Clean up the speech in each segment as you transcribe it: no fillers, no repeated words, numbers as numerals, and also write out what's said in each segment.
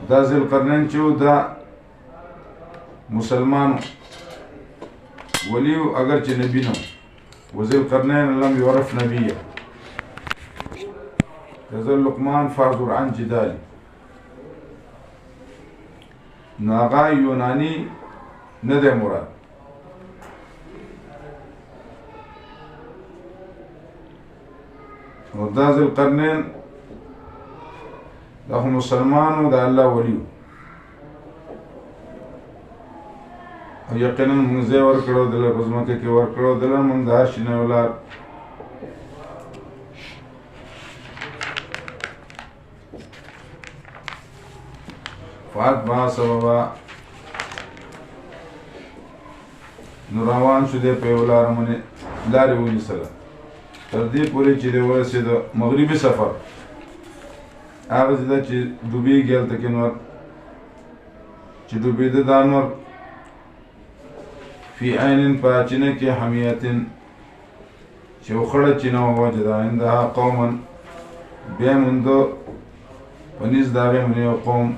دا ذوالقرنین چې و دا مسلمان ولی و اگر چې نبی نه و ذوالقرنین لم یعرف نبیه نزل لقمان فاعذر عن جدالي نو هغه یوناني نه دی مراد او دا ذوالقرنین دا خو مسلمان و دا الله ولی او یقینا موږ ځای ورکړو دله په ځمکه کې ورکړو دله موږ د هر شي نه ولار فاتبع سببا نو روان شو دی په یو لاره باندې لارې ونیسله تر دې پورې چې دی ورسېده مغربي سفر هغه ځای ده چې ډوبېږي هلته کې نور چې ډوبېده دا نور فی عین په چینه کې حمیتن چې یو خړه چینه ووجده عندها قوما بیا موندو په نزد د هغې باندې یو قوم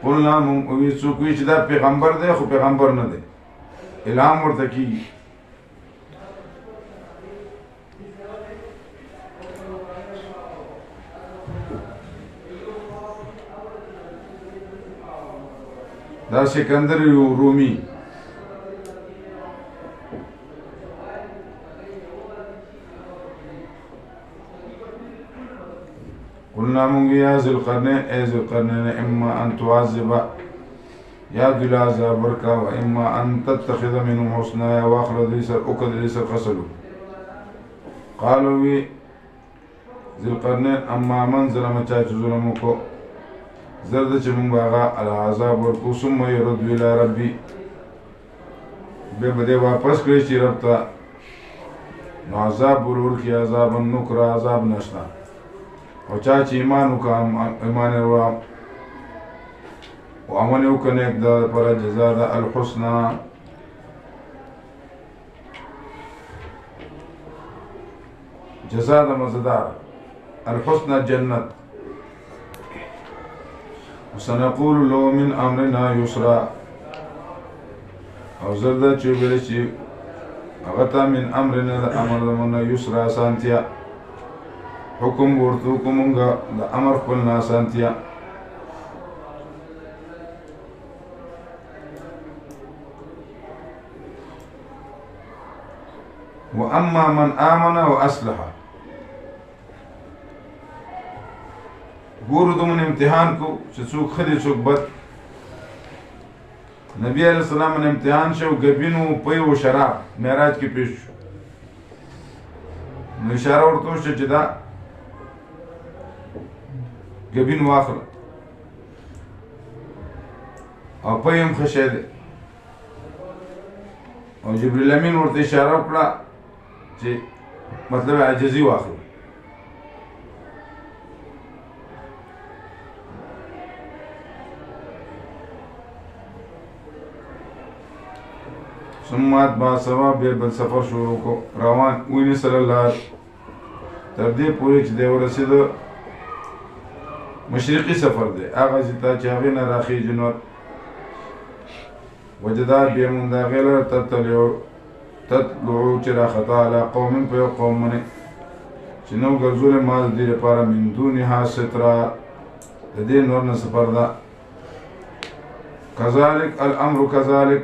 قلنا مونږ وی څوک وی چې دا پیغمبر دی خو پیغمبر نه دی الهام ورته کیږي دا سکندر رومی قلنا مونږ یا ذوالقرنین ای ذوالقرنین اما ان تعذب یا دل عذاب ورکا و اما ان تتخذ منهم حسنا یا واخله دوی سر اوکه دوی سر خسلو قالو وی ذوالقرنین اما من ظلم چا چې ظلم وکړو زر ده چې مونږ هغه العذاب ورکو ثم یرد الی ربي بیا به دی واپس کړی چې رب ته نو عذاب ورکړي عذاب نکره عذاب نشته او چا چې ایمان وکړه ایمان یې وړه او عمل یې وکړه نیک د لپاره جزا ده الحسنه جزا ده مزدار الحسنه جنت وسنقول له من امرنا یسرا او زر ده چې ویلی چې هغه ته من امرنا د امر زمونږ یسرا اسانتیا حکم ورته کوو مونږ د امر خپل نه اسانتیا واما من آمن واصلح ګورو دومره امتحان کو چې څوک ښه دي څوک بد نبی علیہ السلام باندې امتحان شو ګبینو پی و شراب معراج کې پیش شو نو اشاره ورته وشوه چې دا ګبین واخله او پی هم ښه شی دی او جبریل امین ورته اشاره وکړه چې مطلب عاجزي واخله ثم اتبع سبب بیا بل سفر شروع کو روان ونیسله لار تر دې پورې چې دی ورسېده مشرقي سفر دی هغه ځای ته چې هغې نه راخېږي نور وجدا بیا مونږ د هغې لره تطلعو چې راخطا علی قوم په یو قوم باندې چې نو ګرځولې ما د دې لپاره من دونها سترا د دې نور نه سفر ده کذلک الامر کذلک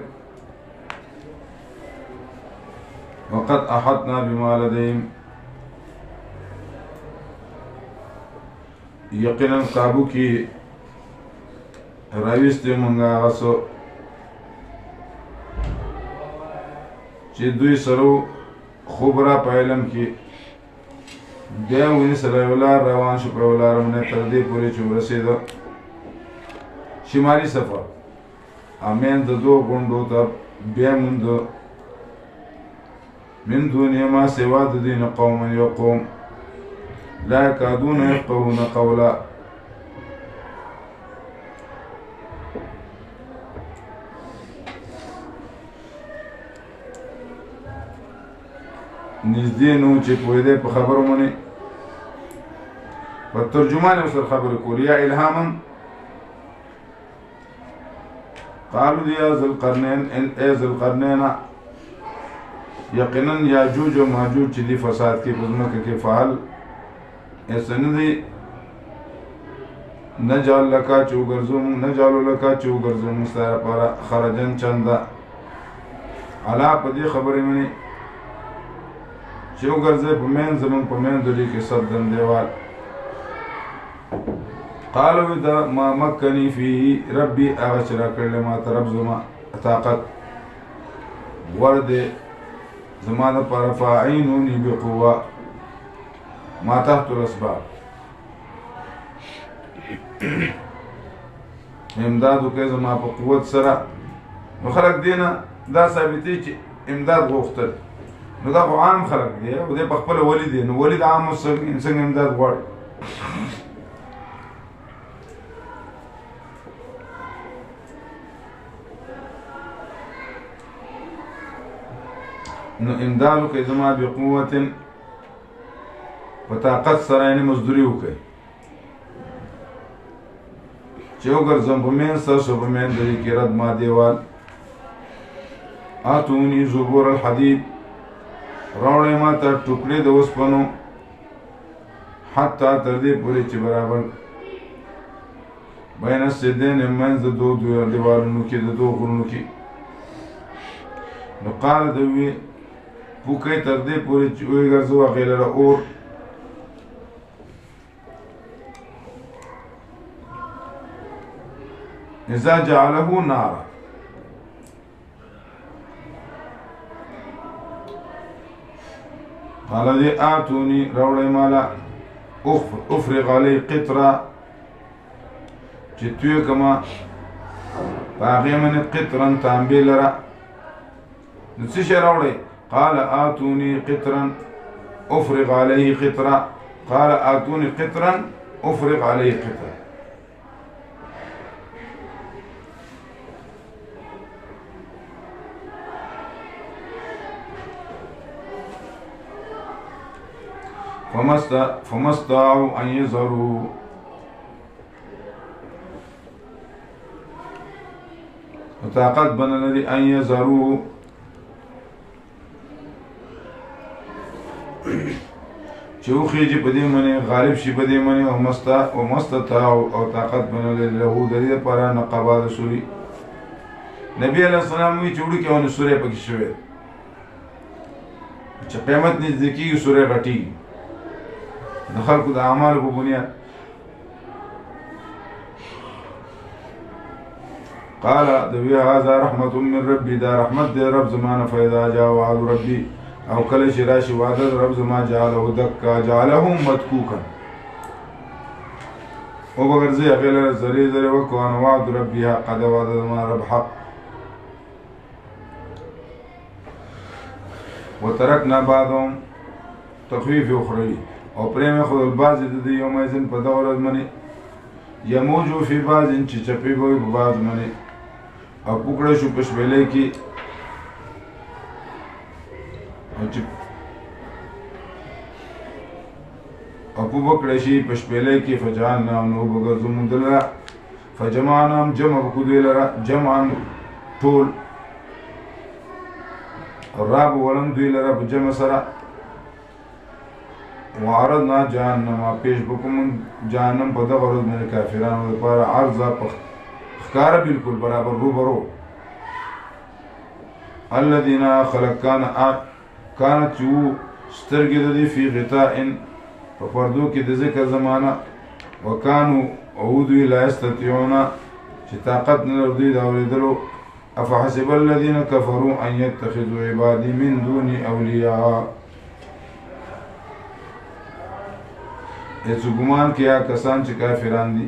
وقد احطنا بما لديهم یقینا قابو کی راویستی منگا غصو چی دوی سرو خوب را پا علم کی بیا ونی سلایولار روان شو پرولار منه تردی پوری چو رسیدو شمالی سفر امین دو گوندو تا بیا مندو من دون ما سوا د دین قوم یو قوم لا یکادون یفقهون قولا نږدې نو چې پوهېدی په خبرو باندې والترجمان وسر خبر يقول يا إلهاما قالوا يا ذي القرنين ذي القرنين يقينا ياجوج وماجوج دي فساد کی بزمک کی فعل اسندی نجعل لك چوغرزم مستعر پر خرجن چندا علا پدی خبری منی چوغرزه پمین زمن پمین دلی کی صدن دیوال قالوا دا ما مكني في ربي اغشرا كل ما ترب زما طاقت ورد زمان پر فاعینونی بقوة ما تحت الاسباب امدادو که زما په قوت سره نو خلق دینا دا ثابتی چې امداد غوښتل نو دا خو عام خلق دی او دی په خپل ولی دی نو ولی د عام څنګه امداد غواړي نو امدادو که زما بقوت په طاقت سره یعنی مزدوری وکړي چې وګرځم په مین ستاسو په مین دلي کې رد ما دیوال آتوني زبور الحديد راوړی ما ته ټوکړې د اوسپنو حتی تر دې پورې چې برابر بین السدین منځ د دوه دیوالونو کې د دوه غرونو کې نو قال دوی پوکې تر دې پورې چې وګرځو هغې لره اور اذا جعله نارا قال دي آتوني روڑی مالا افرغ علی قطرة چتوی کما باقی من قطرا تانبی لرا نسیش روڑی قال آتوني قطرا افرغ علیه قطرة قال آتوني قطرا افرغ علیه قطرة فما استطاعوا ان يظهروا وطاقت بنا لدي ان يظهروا چو خیجی پدی منی غالب شی پدی منی وما استطاعوا او طاقت بنا لدي له دلی پارا نقابات سوری نبی علیہ السلام وی چوڑی که ونی سوری پکی شوید چه قیمت نزدیکی سوری غٹی د خلقو د اعمالو په بنیاد قال دوی هذا رحمت من ربي دا رحمت دی رب زمانه فاذا جاء وعد ربي او کله چې راشي وعده رب زما جعله دکا جعله مدکوکا او بغرزی اغیل زری زری وکوان وعد ربي قد وعد زما رب حق وترکنا بعضهم تخویف اخروی او پریم خود الباز دی یوم ایزن پا دورت منی یموجو فی بازن چی چپی بوی باز منی او پکڑشو پشبیلے کی او پو بکڑشی پشبیلے کی فجعلنا نو بگرزو مدلرا فجمعنام جمع بکدوی لرا جمعن طول راب ولن دوی لرا بجمع سرا وعرضنا جهنم پیش بکم جهنم په دغه ورځ باندې کافرانو لپاره عرضه ښکاره بالکل برابر روبرو الذين خلق كانت یو سترګې د دې فی غطاء په پردو کې د ذکر زمانه وکانو عودوا لا يستطيعون چې طاقت نه لري د اورېدلو افحسب الذين كفروا ان يتخذوا عبادي من دوني اولياء ایسو گمان کیا کسان چې کافران دي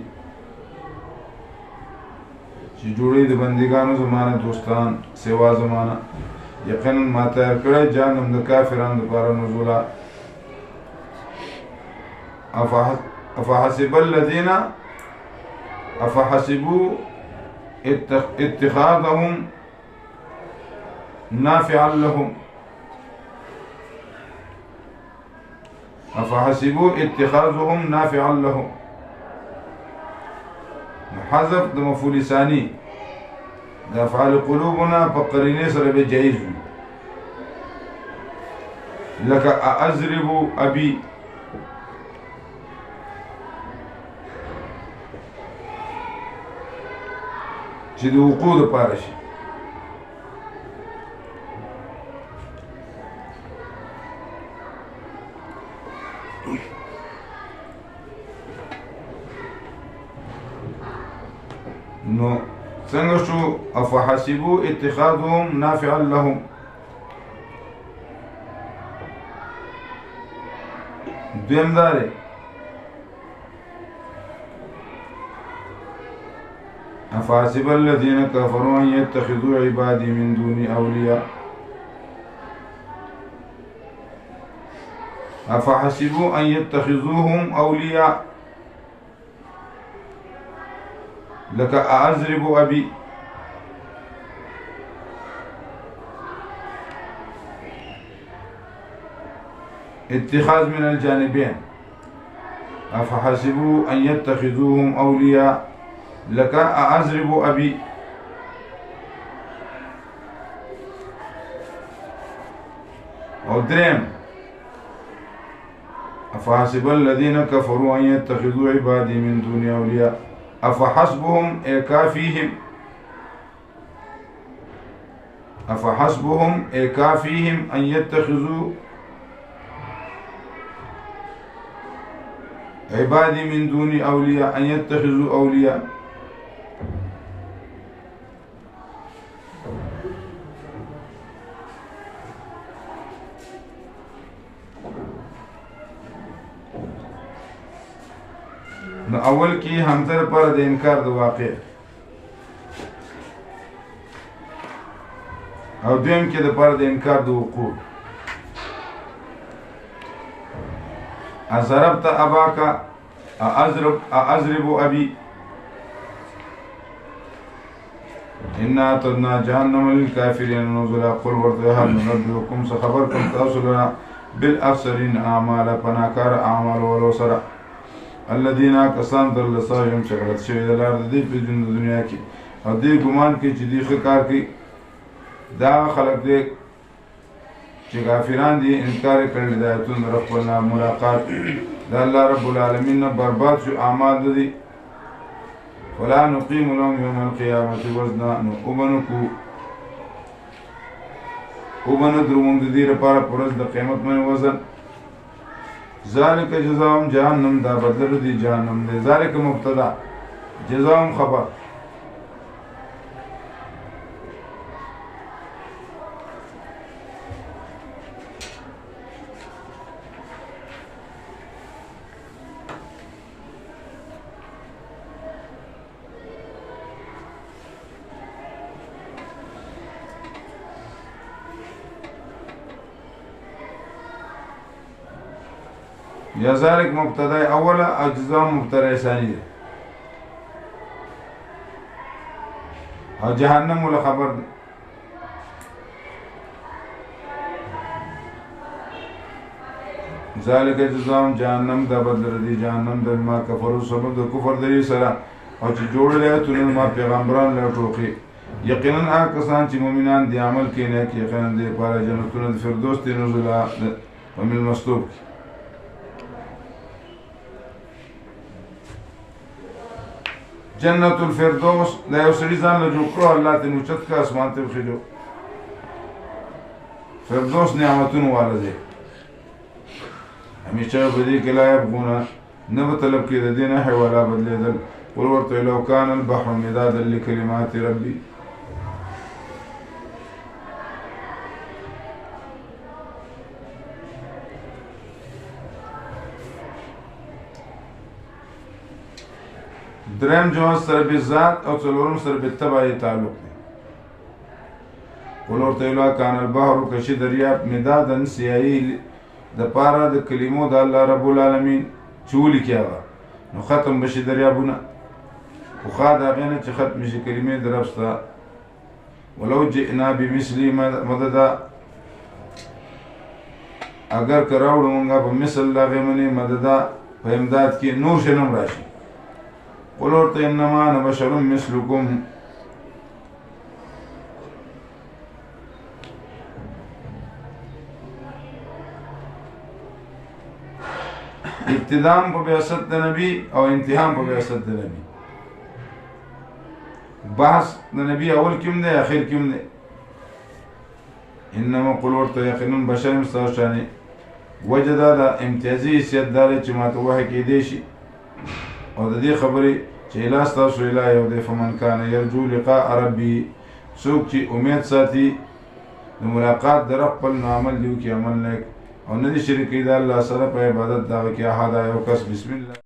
چې جوړی د بندگانو زمانه دوستان سوا زمانه یقینا ما تیار کړی جانم د کافرانو لپاره نزولا افحسب الذين افحسبوا اتخاذهم نافعا لهم افحسبوا اتخاذهم نافعا لهم. حذف د مفعول ثاني د افعال قلوبنا په قرینه سره به جایز وي. لکه اضرب ابي چې د وقوع دپاره شي. نو څنګه شو افحسبوا اتخاذهم نافعا لهم. دویم داره افحسب الذين كفروا ان يتخذوا عبادي من دوني اولياء. افحسبوا ان يتخذوهم اولياء لك اعذرب ابي. اتخاذ من الجانبين. افحسبوا ان يتخذوهم اولياء لك اعذرب ابي. او درهم افحسب الذين كفروا ان يتخذوا عبادي من دوني اولياء افحسبهم كافيهم. افحسبهم كافيهم ان يتخذوا عبادي من دوني اولياء ان يتخذوا اولياء. نو اول کی حمزه پر د انکار د واقع او دویم کې د پر د انکار د وقوع. ضربت اباك اضرب ابي انا اعتدنا جهنم للكافرين نزلا. قل ورته هل ننبئكم خبركم تاصلنا بالاخسرين اعمالا. پناکار اعمال ولو سره الذين كسان در لساهم شغلت شوی د لار د دې په دنیا کې او دې ګمان کې چې دې ښه کار کوي. دا خلق دې چې کافران دي انکار کړل د آیاتونو رب ولنا ملاقات د الله رب العالمین نه برباد شو اعمال دي. ولا نقيم لهم يوم القيامة وزنا. نو وبنو دروم د دې لپاره پرز د قیامت باندې وزن. ذالک جزاهم جهنم. دا بدل دي جهنم دي. ذالک مبتدا جزاهم خبر. یا ذالک مبتدا اوله اجزاء مبتدا ثانی ده او جهنم ولا خبر ده. ذالک جزاهم جهنم. دا بدل دی جهنم د ما کفرو سبب د کفر دی سره او چې جوړل تونل ما پیغمبران له ټوکی. یقینا هغه کسان چې مؤمنان دي عمل کوي نه کې یقینا دې لپاره جنتونه د فردوس دي نزلا ومن المستوب. جنت الفردوس لا یو سړي ځان له جوړ کړو الله ته نوچت کا اسمان ته وخېدو. فردوس نعمتونو والا دی. همیشه په دې کې لا یبغونه نه به طلب کې د دې نه حواله بدلېدل. قل ورته لو کان البحر مدادا لکلمات ربي. درم جواز سره به ذات او څلورم سره به تبعی تعلق دی. قل ورته لو کان البحر کشي دریاب مدادن سیاهی د پاره د کلمو د الله رب العالمین چولی کیاوه نو ختم بشي دریابونه خو خا دا غینه چې ختم شي کلمې درپسته. ولو جئنا بمثلی مددا اگر که راوړو مونږه په مثل د هغې منې مدده په امداد کې نور شی نه هم راشي. قل ورته انما انا بشر مثلکم، ابتدام په بعثت د نبی او انتهام په بعثت د نبی. بحث د نبی اول کیم دی اخر کیم دی. انما قل ورته یقینا بشر یم ستاسو شانې. وجه دا ده امتیازي حیثیت دا دی چې ماته وحی کېدی شي او د دې خبرې چې اله ستاسو اله یو دی. فمن کان یرجو لقاء ربي، څوک چې امید ساتي د ملاقات د رب خپل، نو عمل دی وکړي عمل نیک او نه دي شریک کړي د الله سره په عبادت د هغه کې احد یو کس. بسم الله.